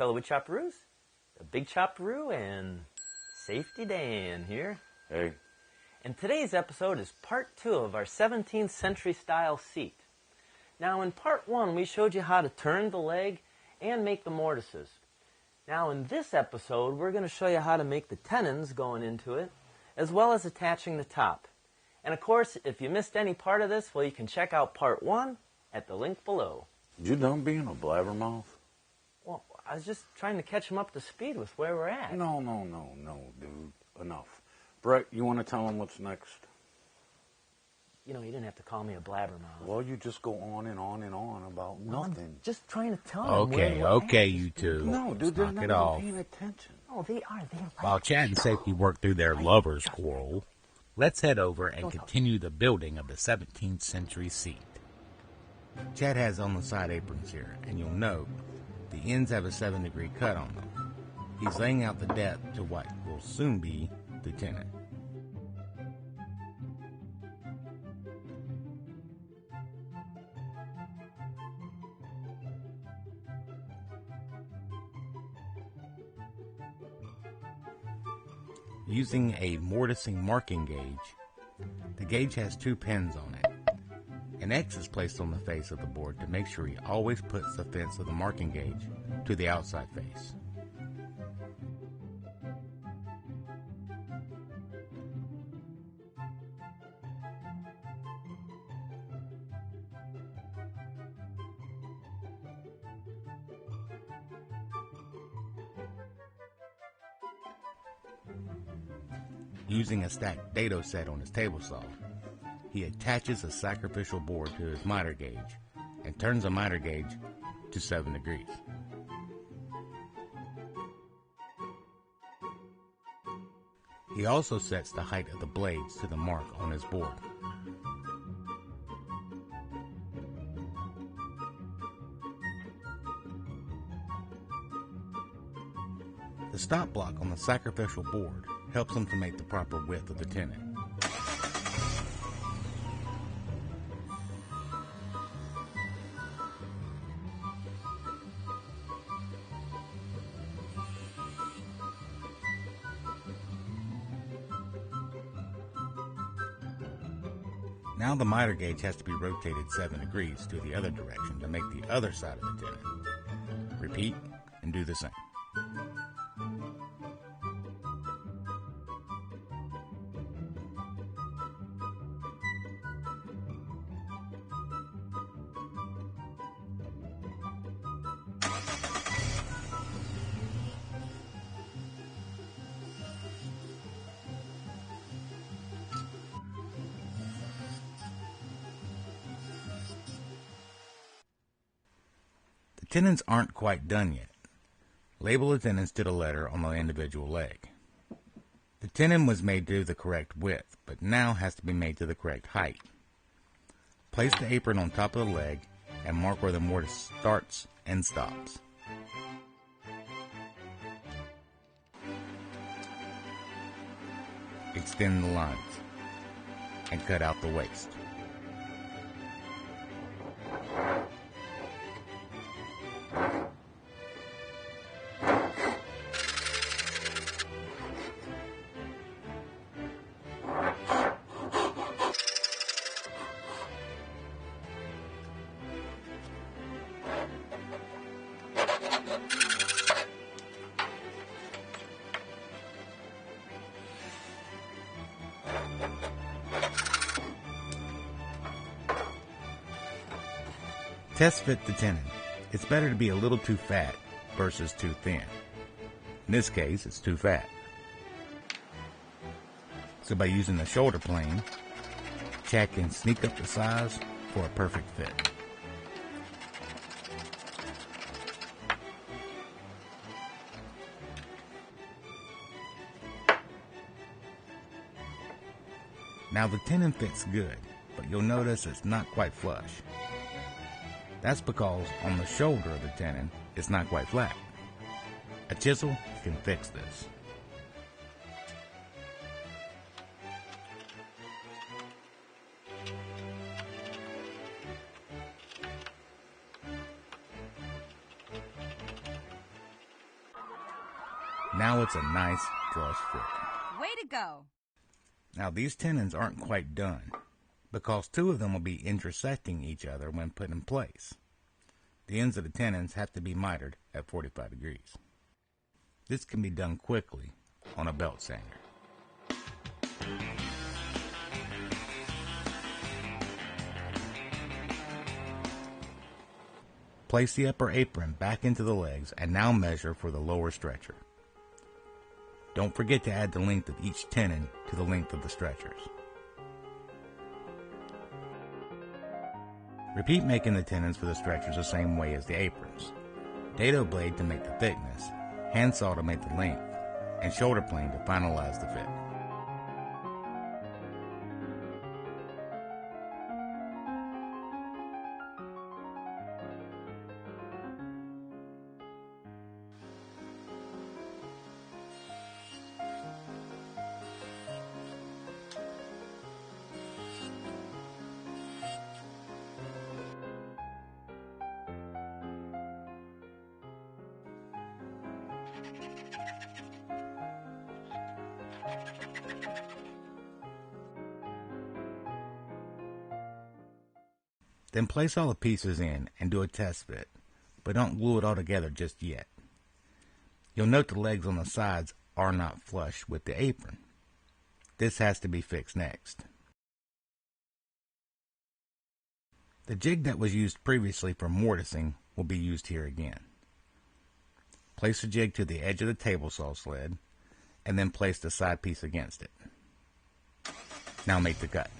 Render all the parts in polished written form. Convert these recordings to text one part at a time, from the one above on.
fellow wood chopperoos, the Big Chopperoo and Safety Dan here. Hey. And today's episode is part 2 of our 17th century style seat. Now in part 1 we showed you how to turn the leg and make the mortises. Now in this episode we're going to show you how to make the tenons going into it, as well as attaching the top. And of course, if you missed any part of this, well, you can check out part 1 at the link below. You done being a blabbermouth? Well, I was just trying to catch him up to speed with where we're at. No, dude. Enough. Brett, you want to tell him what's next? You know, you didn't have to call me a blabbermouth. Well, you just go on and on and on about nothing. I'm just trying to tell him Okay, you two. No, dude, they're not even paying attention. Oh, they are. While Chad and Safety work through their lover's quarrel, let's head over and continue the building of the 17th century seat. Chad has on the side aprons here, and you'll note the ends have a 7-degree cut on them. He's laying out the depth to what will soon be the tenon. Using a mortising marking gauge, the gauge has 2 pins on it. An X is placed on the face of the board to make sure he always puts the fence of the marking gauge to the outside face. Using a stacked dado set on his table saw, he attaches a sacrificial board to his miter gauge and turns the miter gauge to 7 degrees. He also sets the height of the blades to the mark on his board. The stop block on the sacrificial board helps him to make the proper width of the tenon. Now the miter gauge has to be rotated 7 degrees to the other direction to make the other side of the tenon. Repeat and do the same. The tenons aren't quite done yet. Label the tenons to the letter on the individual leg. The tenon was made to the correct width, but now has to be made to the correct height. Place the apron on top of the leg and mark where the mortise starts and stops. Extend the lines and cut out the waist. Test fit the tenon. It's better to be a little too fat versus too thin. In this case, it's too fat. So by using the shoulder plane, Chad can sneak up the size for a perfect fit. Now the tenon fits good, but you'll notice it's not quite flush. That's because on the shoulder of the tenon, it's not quite flat. A chisel can fix this. Now it's a nice flush fit. Way to go! Now these tenons aren't quite done, because two of them will be intersecting each other when put in place. The ends of the tenons have to be mitered at 45 degrees. This can be done quickly on a belt sander. Place the upper apron back into the legs and now measure for the lower stretcher. Don't forget to add the length of each tenon to the length of the stretchers. Repeat making the tenons for the stretchers the same way as the aprons. Dado blade to make the thickness, handsaw to make the length, and shoulder plane to finalize the fit. Then place all the pieces in and do a test fit, but don't glue it all together just yet. You'll note the legs on the sides are not flush with the apron. This has to be fixed next. The jig that was used previously for mortising will be used here again. Place the jig to the edge of the table saw sled, and then place the side piece against it. Now make the cut.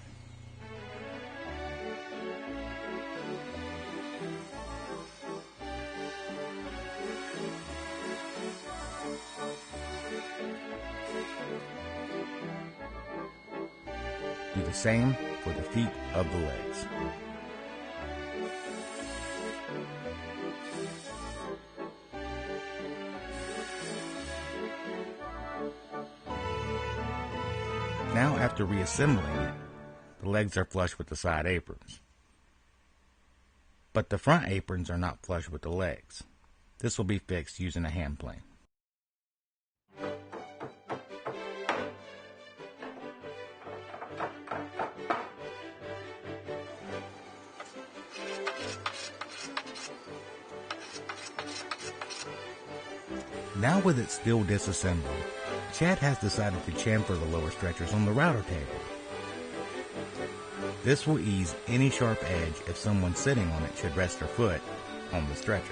Do the same for the feet of the legs. Now, after reassembling, the legs are flush with the side aprons. But the front aprons are not flush with the legs. This will be fixed using a hand plane. Now with it still disassembled, Chad has decided to chamfer the lower stretchers on the router table. This will ease any sharp edge if someone sitting on it should rest their foot on the stretcher.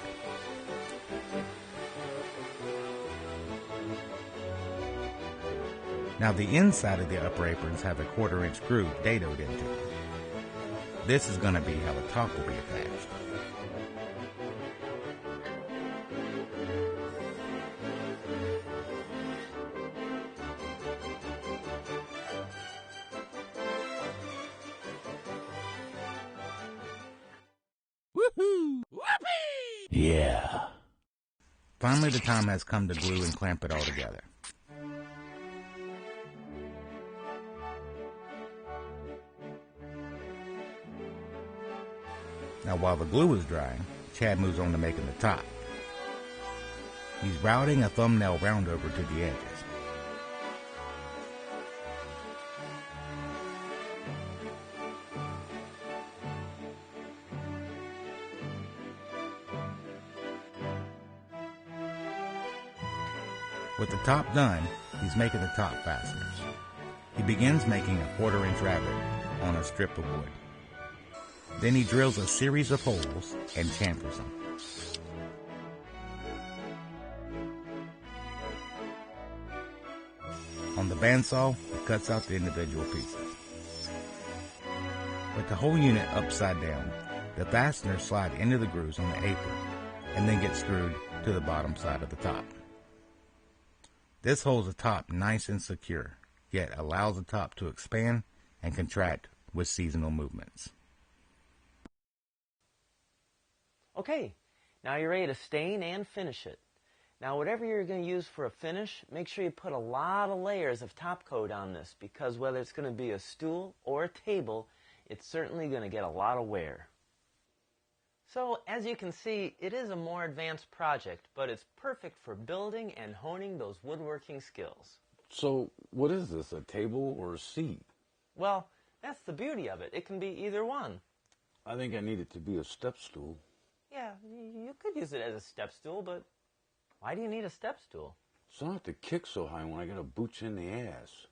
Now the inside of the upper aprons have a 1/4 inch groove dadoed into them. This is going to be how the top will be attached. Woohoo! Whoopee! Yeah. Finally, the time has come to glue and clamp it all together. Now, while the glue is drying, Chad moves on to making the top. He's routing a thumbnail round over to the edges. With the top done, he's making the top fasteners. He begins making a 1/4 inch rabbet on a strip of wood. Then he drills a series of holes and chamfers them. On the bandsaw, he cuts out the individual pieces. With the whole unit upside down, the fasteners slide into the grooves on the apron and then get screwed to the bottom side of the top. This holds the top nice and secure, yet allows the top to expand and contract with seasonal movements. Okay, now you're ready to stain and finish it. Now whatever you're going to use for a finish, make sure you put a lot of layers of top coat on this, because whether it's going to be a stool or a table, it's certainly going to get a lot of wear. So, as you can see, it is a more advanced project, but it's perfect for building and honing those woodworking skills. So, what is this, a table or a seat? Well, that's the beauty of it. It can be either one. I think I need it to be a step stool. Yeah, you could use it as a step stool, but why do you need a step stool? So I don't have to kick so high when I get a boot you in the ass.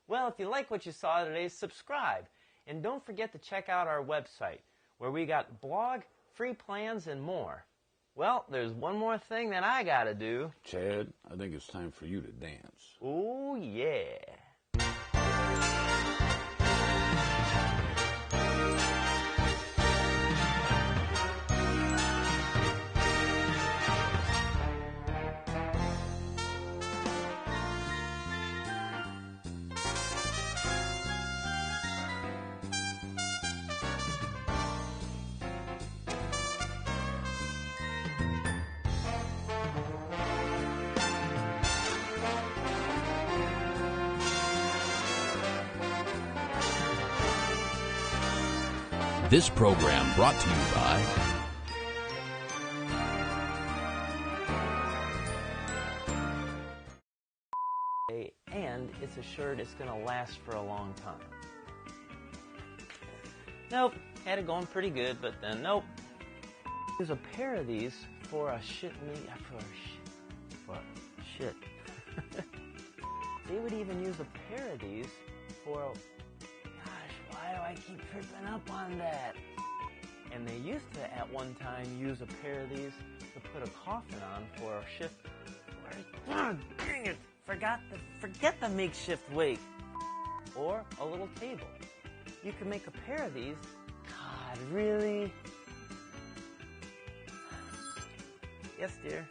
Well, if you like what you saw today, subscribe. And don't forget to check out our website, where we got blog, free plans, and more. Well, there's one more thing that I gotta do. Chad, I think it's time for you to dance. Oh, yeah. This program brought to you by And it's assured it's going to last for a long time. Nope, had it going pretty good, but then nope. Use a pair of these for a shit. They would even use a pair of these for a... Gosh, why do I keep tripping up on that? And they used to, at one time, use a pair of these to put a coffin on for a shift. Oh, dang it! Forget the makeshift wake. Or a little table. You can make a pair of these. God, really? Yes, dear.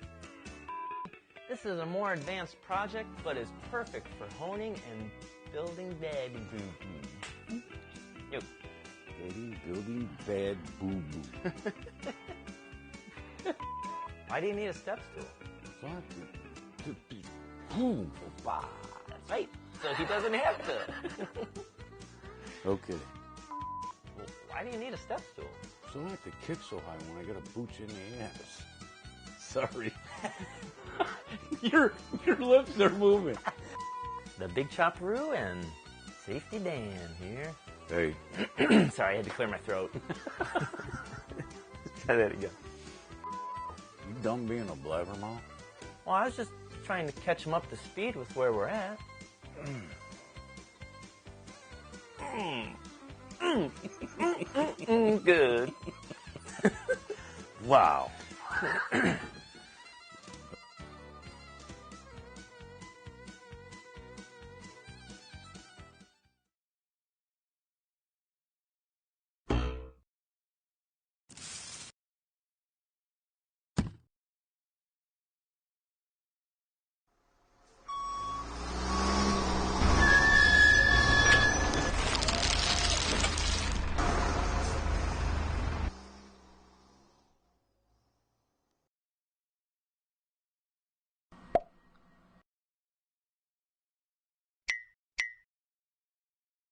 This is a more advanced project, but is perfect for honing and building bad boo-boo. Yo. Daddy building bad boo-boo. Why do you need a step stool? So I have to be... Boom. That's right. So he doesn't have to. Okay. Well, why do you need a step stool? So I don't have to kick so high when I get a boot you in the ass. Sorry. Your lips are moving. The Big Chopperoo and Safety Dan here. Hey. Sorry, I had to clear my throat. Try that again. You done being a blabbermouth? Well, I was just trying to catch him up to speed with where we're at. Good. Wow.